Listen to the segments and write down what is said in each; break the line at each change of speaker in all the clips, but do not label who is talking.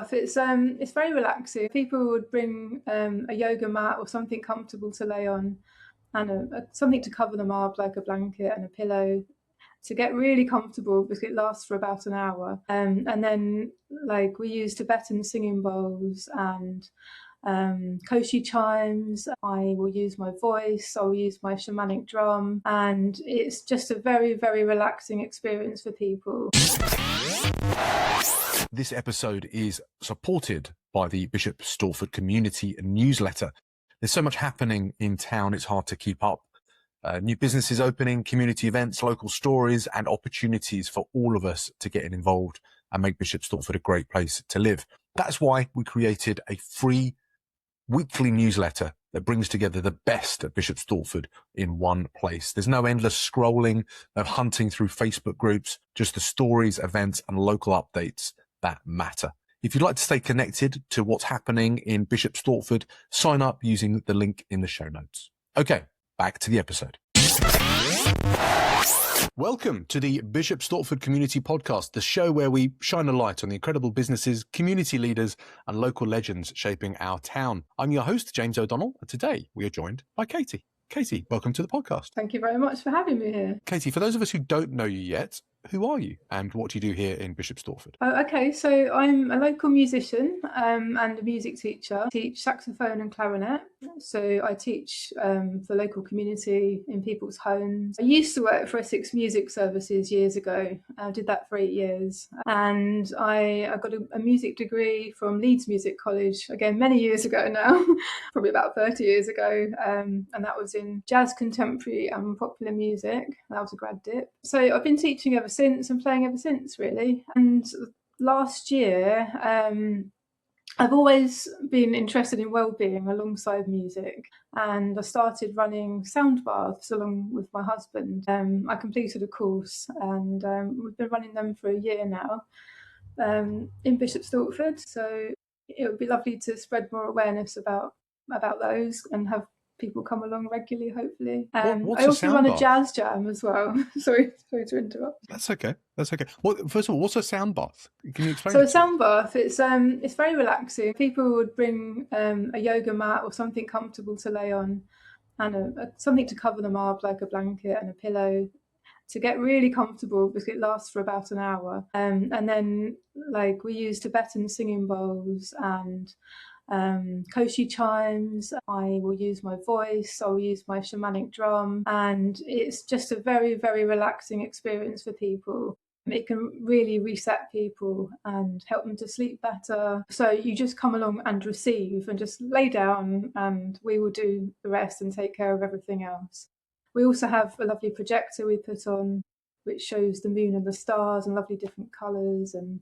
bath, it's very relaxing. People would bring a yoga mat or something comfortable to lay on, and something to cover them up, like a blanket and a pillow, to get really comfortable, because it lasts for about an hour. And then, like, we use Tibetan singing bowls and koshi chimes. I will use my voice, I'll use my shamanic drum, and it's just a very, very relaxing experience for people.
This episode is supported by the Bishop Stortford community newsletter. There's so much happening in town, it's hard to keep up. New businesses opening, community events, local stories, and opportunities for all of us to get involved and make Bishop Stortford a great place to live. That's why we created a free weekly newsletter that brings together the best of Bishop Stortford in one place. There's no endless scrolling, no hunting through Facebook groups, just the stories, events, and local updates that matter. If you'd like to stay connected to what's happening in Bishop Stortford, sign up using the link in the show notes. Okay, back to the episode. Welcome to the Bishop Stortford Community Podcast, the show where we shine a light on the incredible businesses, community leaders, and local legends shaping our town. I'm your host, James O'Donnell, and today we are joined by Katie. Katie, welcome to the podcast.
Thank you very much for having me here.
Katie, for those of us who don't know you yet, who are you and what do you do here in Bishop Stortford?
Okay, so I'm a local musician and a music teacher. I teach saxophone and clarinet. So I teach the local community in people's homes. I used to work for Essex Music Services years ago. I did that for 8 years. And I got a music degree from Leeds Music College, again, many years ago now, probably about 30 years ago. And that was in jazz, contemporary and popular music. That was a grad dip. So I've been teaching ever since and playing ever since, really. And last year, I've always been interested in well-being alongside music, and I started running sound baths along with my husband. I completed a course, and we've been running them for a year now in Bishop Stortford. So it would be lovely to spread more awareness about those and have people come along regularly, hopefully. I also run a jazz jam as well. sorry to interrupt.
That's okay. Well, first of all, what's a sound bath? Can you explain?
So a sound bath, it's very relaxing. People would bring a yoga mat or something comfortable to lay on, and something to cover them up, like a blanket and a pillow, to get really comfortable, because it lasts for about an hour. And then, like, we use Tibetan singing bowls and koshi chimes. I will use my voice, I'll use my shamanic drum, and it's just a very, very relaxing experience for people. It can really reset people and help them to sleep better. So you just come along and receive and just lay down, and we will do the rest and take care of everything else. We also have a lovely projector we put on, which shows the moon and the stars and lovely different colours, and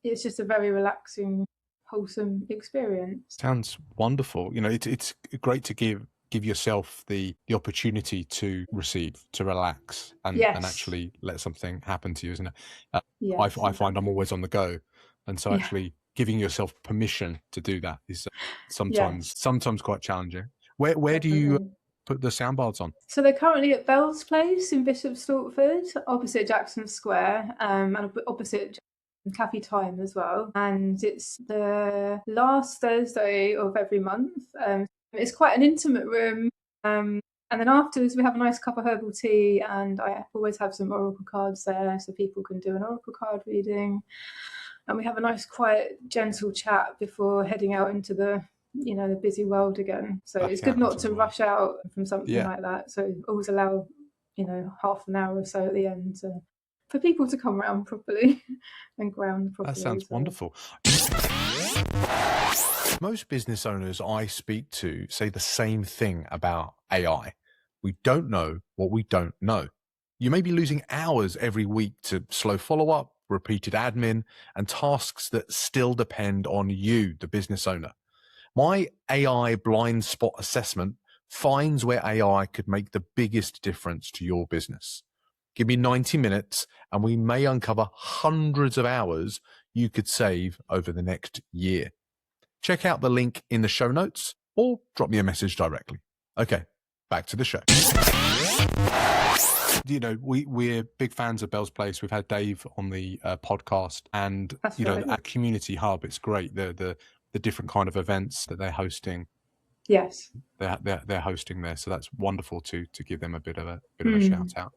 it's just a very relaxing, wholesome experience.
Sounds wonderful. You know, it's great to give yourself the opportunity to receive, to relax, and actually let something happen to you, isn't it? I find I'm always on the go, and so actually giving yourself permission to do that is sometimes quite challenging. Where do you put the sound baths on?
So they're currently at Belle's place in Bishop Stortford, opposite Jackson Square, and opposite Cafe Time as well, and it's the last Thursday of every month. It's quite an intimate room, and then afterwards we have a nice cup of herbal tea, and I always have some oracle cards there so people can do an oracle card reading, and we have a nice quiet gentle chat before heading out into the busy world again. So it's good not to rush out from something like that, so always allow half an hour or so at the end for people to come around properly and ground properly.
That sounds wonderful. Most business owners I speak to say the same thing about AI. We don't know what we don't know. You may be losing hours every week to slow follow-up, repeated admin, and tasks that still depend on you, the business owner. My AI blind spot assessment finds where AI could make the biggest difference to your business. Give me 90 minutes and we may uncover hundreds of hours you could save over the next year. Check out the link in the show notes or drop me a message directly. Okay, back to the show. You know, we're big fans of Belle's Place. We've had Dave on the podcast, and
That's
you know,
right.
at Community Hub, it's great. The different kind of events that they're hosting.
Yes.
They're hosting there, so that's wonderful to give them a bit of a shout out.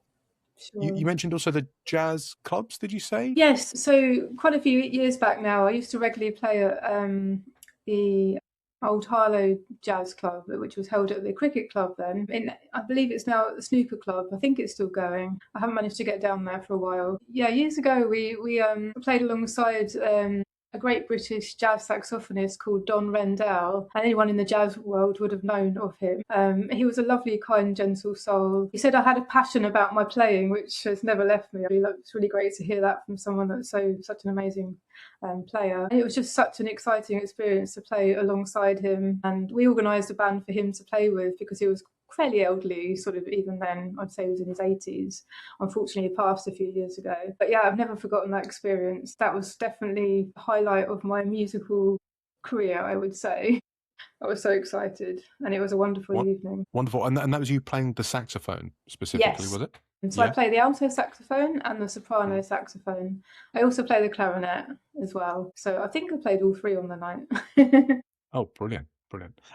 Sure.
You mentioned also the jazz clubs, did you say?
Yes, so quite a few years back now, I used to regularly play at the Old Harlow Jazz Club, which was held at the cricket club then. I believe it's now at the snooker club. I think it's still going. I haven't managed to get down there for a while. Yeah, years ago we played alongside a great British jazz saxophonist called Don Rendell, and anyone in the jazz world would have known of him. He was a lovely, kind, gentle soul. He said I had a passion about my playing, which has never left me. It's really great to hear that from someone that's such an amazing player. And it was just such an exciting experience to play alongside him, and we organised a band for him to play with because he was fairly elderly, sort of even then. I'd say he was in his 80s. Unfortunately, he passed a few years ago. But yeah, I've never forgotten that experience. That was definitely the highlight of my musical career, I would say. I was so excited, and it was a wonderful evening.
Wonderful. And that was you playing the saxophone specifically,
Yes.
Was it?
And so I play the alto saxophone and the soprano saxophone. I also play the clarinet as well. So I think I played all three on the night.
Oh, brilliant.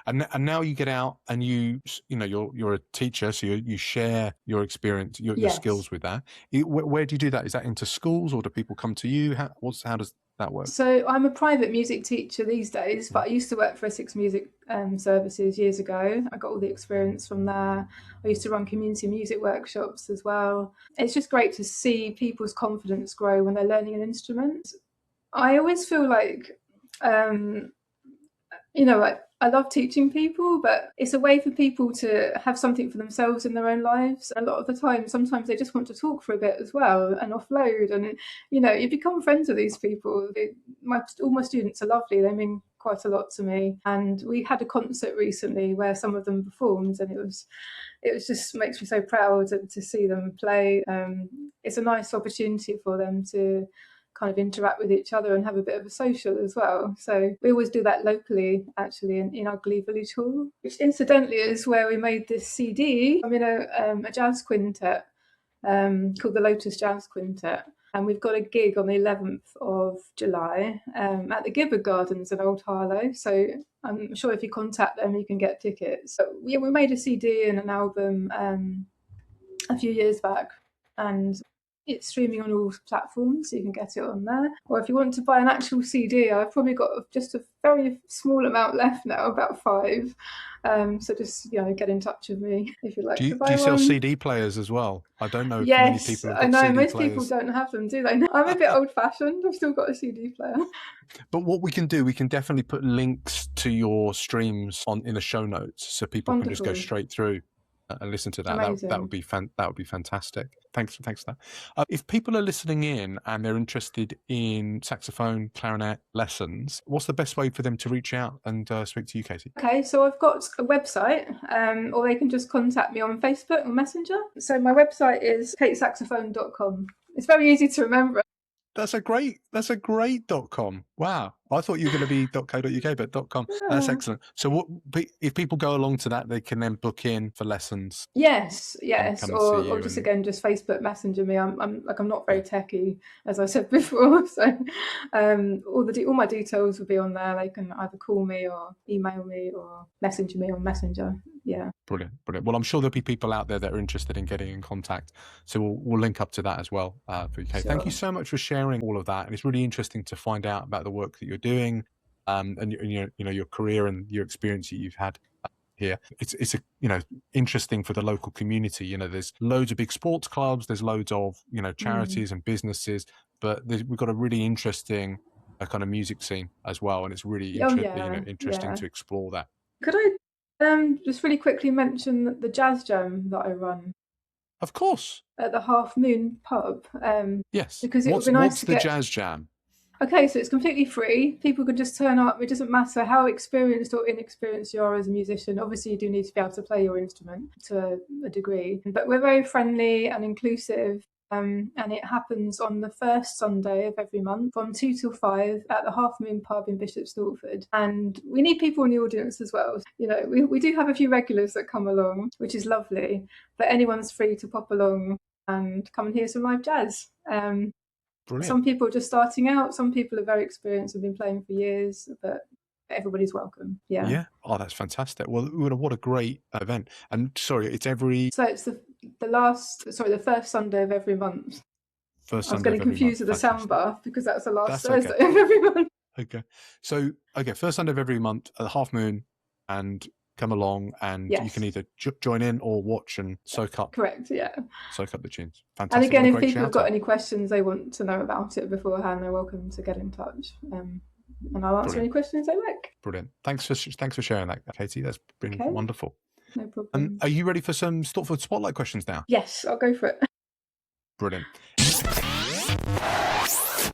And now you get out and you're a teacher, so you share your experience, your skills with that. Where do you do that? Is that into schools, or do people come to you? How does that work?
So I'm a private music teacher these days, but I used to work for Essex Music Services years ago. I got all the experience from there. I used to run community music workshops as well. It's just great to see people's confidence grow when they're learning an instrument. I always feel like I love teaching people, but it's a way for people to have something for themselves in their own lives. A lot of the time, sometimes they just want to talk for a bit as well and offload. And, you become friends with these people. All my students are lovely. They mean quite a lot to me. And we had a concert recently where some of them performed, and it was just makes me so proud to see them play. It's a nice opportunity for them to kind of interact with each other and have a bit of a social as well. So we always do that locally, actually, in our Glee Village Hall, which incidentally is where we made this CD. I'm in a jazz quintet called the Lotus Jazz Quintet. And we've got a gig on the 11th of July at the Gibbard Gardens in Old Harlow. So I'm sure if you contact them, you can get tickets. So, we made a CD and an album a few years back, and it's streaming on all platforms, so you can get it on there. Or if you want to buy an actual CD, I've probably got just a very small amount left now, about 5. So just get in touch with me if you'd like to buy one.
Do you sell CD players as well? I don't know if many people have got
I know,
CD
most
players.
people don't have them, do they? I'm a bit old-fashioned. I've still got a CD player.
But what we can do, we can definitely put links to your streams in the show notes, so people can just go straight through and listen to that. That would be fantastic. Thanks for that. If people are listening in and they're interested in saxophone, clarinet lessons, what's the best way for them to reach out and speak to you, Katie?
Okay, so I've got a website, or they can just contact me on Facebook or Messenger. So my website is katesaxophone.com. It's very easy to remember.
That's a great .com. Wow. I thought you were going to be .co.uk, but .com. That's excellent. So if people go along to that, they can then book in for lessons?
Yes. Or just Facebook Messenger me. I'm not very techie, as I said before. So all my details will be on there. They can either call me or email me or message me on Messenger. Yeah.
Brilliant. Well, I'm sure there'll be people out there that are interested in getting in contact. So we'll link up to that as well for you, Kate. Sure. Thank you so much for sharing all of that. And it's really interesting to find out about the work that you're doing, and your career and your experience that you've had here. It's interesting for the local community. There's loads of big sports clubs, there's loads of charities and businesses, but we've got a really interesting kind of music scene as well, and it's really interesting to explore that.
Could I just really quickly mention the jazz jam that I run?
Of course.
At the Half Moon pub.
Yes.
Because it would be nice to
get... What's the jazz jam?
Okay, so it's completely free. People can just turn up. It doesn't matter how experienced or inexperienced you are as a musician. Obviously, you do need to be able to play your instrument to a degree. But we're very friendly and inclusive. And it happens on the first Sunday of every month from 2 till 5 at the Half Moon pub in Bishop Stortford. And we need people in the audience as well. We do have a few regulars that come along, which is lovely. But anyone's free to pop along and come and hear some live jazz.
Brilliant.
Some people are just starting out, some people are very experienced and been playing for years, but everybody's welcome.
Yeah. Oh, that's fantastic. Well, what a great event. And sorry, it's every...
So it's the first Sunday of every month.
First
I was
Sunday
getting confused with the sound bath because that's the last Thursday of every month.
Okay. So, first Sunday of every month at the half moon, and come along, and you can either join in or watch and soak up.
Correct, yeah.
Soak up the tunes. Fantastic.
And again, if people have got any questions they want to know about it beforehand, they're welcome to get in touch. And I'll answer any questions they like.
Brilliant. Thanks for sharing that, Katie. That's been wonderful.
No problem.
Are you ready for some Stortford Spotlight questions now?
Yes, I'll go for it.
Brilliant.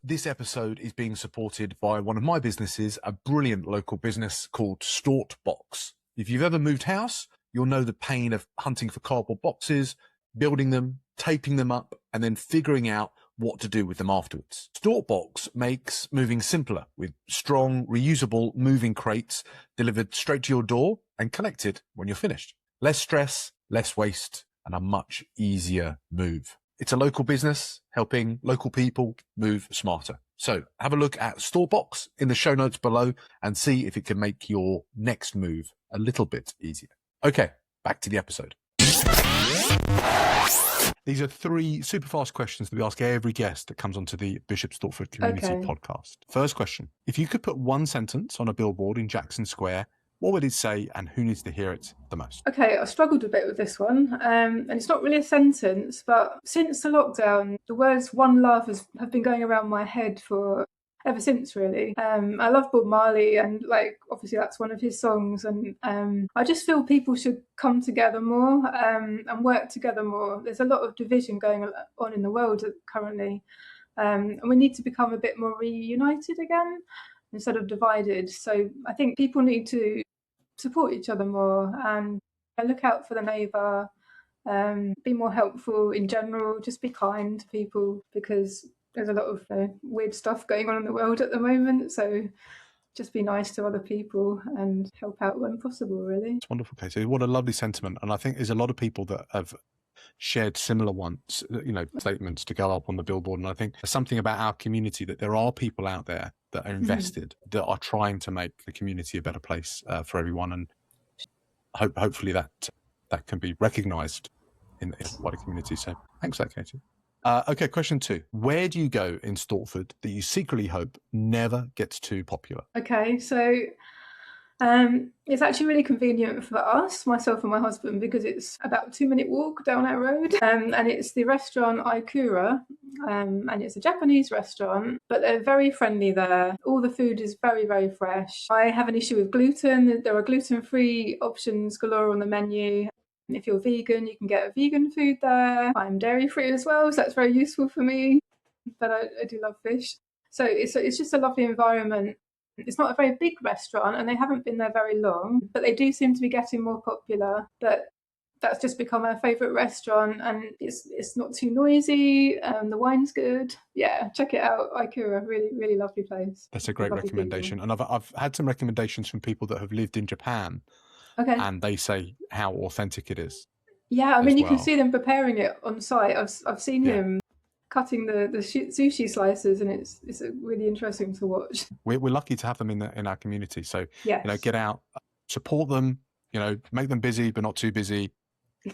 This episode is being supported by one of my businesses, a brilliant local business called StortBox. If you've ever moved house, you'll know the pain of hunting for cardboard boxes, building them, taping them up, and then figuring out what to do with them afterwards. StortBox makes moving simpler with strong, reusable moving crates delivered straight to your door and collected when you're finished. Less stress, less waste, and a much easier move. It's a local business helping local people move smarter. So have a look at StortBox in the show notes below and see if it can make your next move a little bit easier. Okay, back to the episode. These are 3 super fast questions that we ask every guest that comes onto the Bishop Stortford Community Podcast. First question. If you could put one sentence on a billboard in Jackson Square, what would it say and who needs to hear it the most? Okay,
I struggled a bit with this one. And it's not really a sentence, but since the lockdown, the words "one love" have been going around my head for ever since, really. I love Bob Marley, and obviously that's one of his songs, and I just feel people should come together more and work together more. There's a lot of division going on in the world currently, and we need to become a bit more reunited again instead of divided. So I think people need to support each other more and look out for the neighbour, be more helpful in general, just be kind to people, because there's a lot of weird stuff going on in the world at the moment. So just be nice to other people and help out when possible, really.
It's wonderful, Katie. What a lovely sentiment. And I think there's a lot of people that have shared similar ones, statements to go up on the billboard. And I think there's something about our community that there are people out there that are invested, that are trying to make the community a better place for everyone. And hopefully that can be recognised in the wider community. So thanks for that, Katie. Okay, question 2. Where do you go in Stortford that you secretly hope never gets too popular?
Okay, so it's actually really convenient for us, myself and my husband, because it's about a 2-minute walk down our road, and it's the restaurant Aikura, and it's a Japanese restaurant, but they're very friendly there. All the food is very, very fresh. I have an issue with gluten. There are gluten-free options galore on the menu. If you're vegan, you can get a vegan food there. I'm dairy-free as well, so that's very useful for me, but I do love fish. So it's just a lovely environment. It's not a very big restaurant and they haven't been there very long, but they do seem to be getting more popular. But that's just become our favourite restaurant, and it's not too noisy. The wine's good. Yeah, check it out. Aikura, really, really lovely place.
That's a great recommendation. People. And I've had some recommendations from people that have lived in Japan.
Okay.
And they say how authentic it is.
Yeah, I mean, you can see them preparing it on site. I've seen him cutting the sushi slices, and it's really interesting to watch.
We're lucky to have them in our community. So get out, support them. Make them busy but not too busy.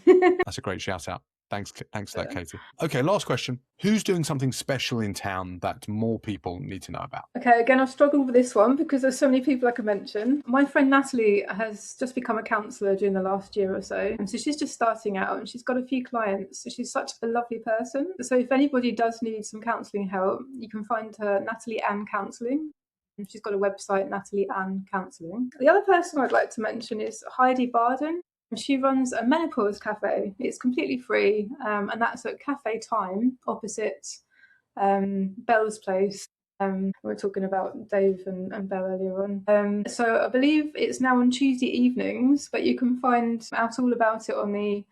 That's a great shout out. Thanks for that, Katie. Okay, last question. Who's doing something special in town that more people need to know about?
Okay, again, I've struggled with this one because there's so many people I could mention. My friend Natalie has just become a counsellor during the last year or so. And so she's just starting out and she's got a few clients. So she's such a lovely person. So if anybody does need some counselling help, you can find her Natalie Ann Counselling. She's got a website, Natalie Ann Counselling. The other person I'd like to mention is Heidi Barden. She runs a menopause cafe. It's completely free, and that's at Cafe Time, opposite Belle's place. We were talking about Dave and Belle earlier on. So I believe it's now on Tuesday evenings, but you can find out all about it on the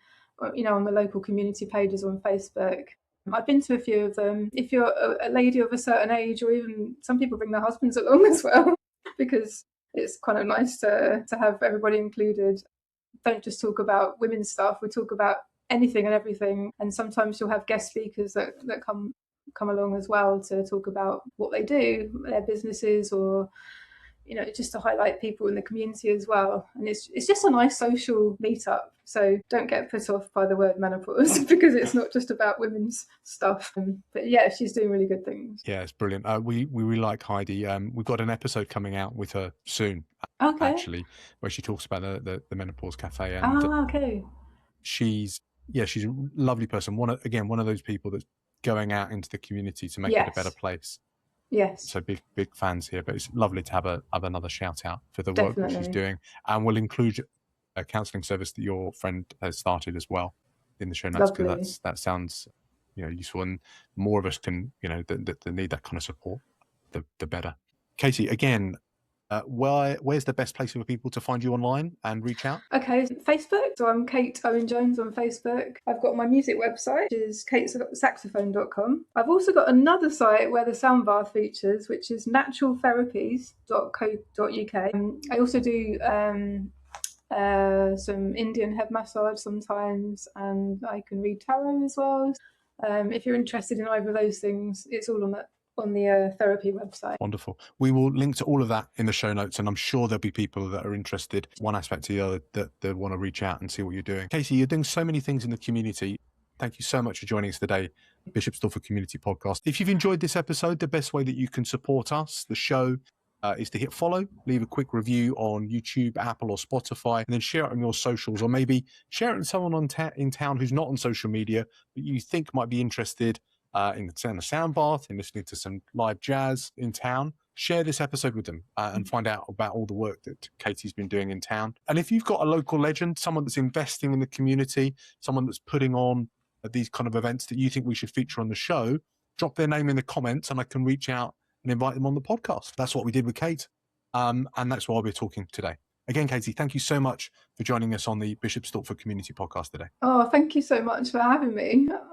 local community pages on Facebook. I've been to a few of them. If you're a lady of a certain age, or even some people bring their husbands along as well, because it's kind of nice to have everybody included. Don't just talk about women's stuff. We talk about anything and everything. And sometimes she'll have guest speakers that come along as well to talk about what they do, their businesses, or just to highlight people in the community as well. And it's just a nice social meetup. So don't get put off by the word menopause because it's not just about women's stuff. But yeah, she's doing really good things.
Yeah, it's brilliant. We really like Heidi. We've got an episode coming out with her soon, actually, where she talks about the Menopause Cafe. And
okay.
She's a lovely person. One of those people that's going out into the community to make it a better place.
Yes.
So big fans here, but it's lovely to have another shout out for the work that she's doing. And we'll include a counselling service that your friend has started as well in the show notes, because that sounds useful, and more of us can that need that kind of support, the better. Katie, again, where's the best place for people to find you online and reach out?
Okay, Facebook. So I'm Kate Owen-Jones on Facebook. I've got my music website, which is katesaxophone.com. I've also got another site where the sound bath features, which is naturaltherapies.co.uk. I also do some Indian head massage sometimes, and I can read tarot as well. If you're interested in either of those things, it's all on the therapy website.
Wonderful. We will link to all of that in the show notes, and I'm sure there'll be people that are interested, one aspect to the other, that want to reach out and see what you're doing. Katie, you're doing so many things in the community. Thank you so much for joining us today, Bishop Stortford Community Podcast. If you've enjoyed this episode, the best way that you can support us, the show, is to hit follow, leave a quick review on YouTube, Apple, or Spotify, and then share it on your socials, or maybe share it with someone in town who's not on social media, but you think might be interested in a sound bath, in listening to some live jazz in town. Share this episode with them and find out about all the work that Katie's been doing in town. And if you've got a local legend, someone that's investing in the community, someone that's putting on these kind of events that you think we should feature on the show, drop their name in the comments and I can reach out and invite them on the podcast. That's what we did with Kate. And that's why we're talking today. Again, Katie, thank you so much for joining us on the Bishop Stortford Community Podcast today.
Oh, thank you so much for having me.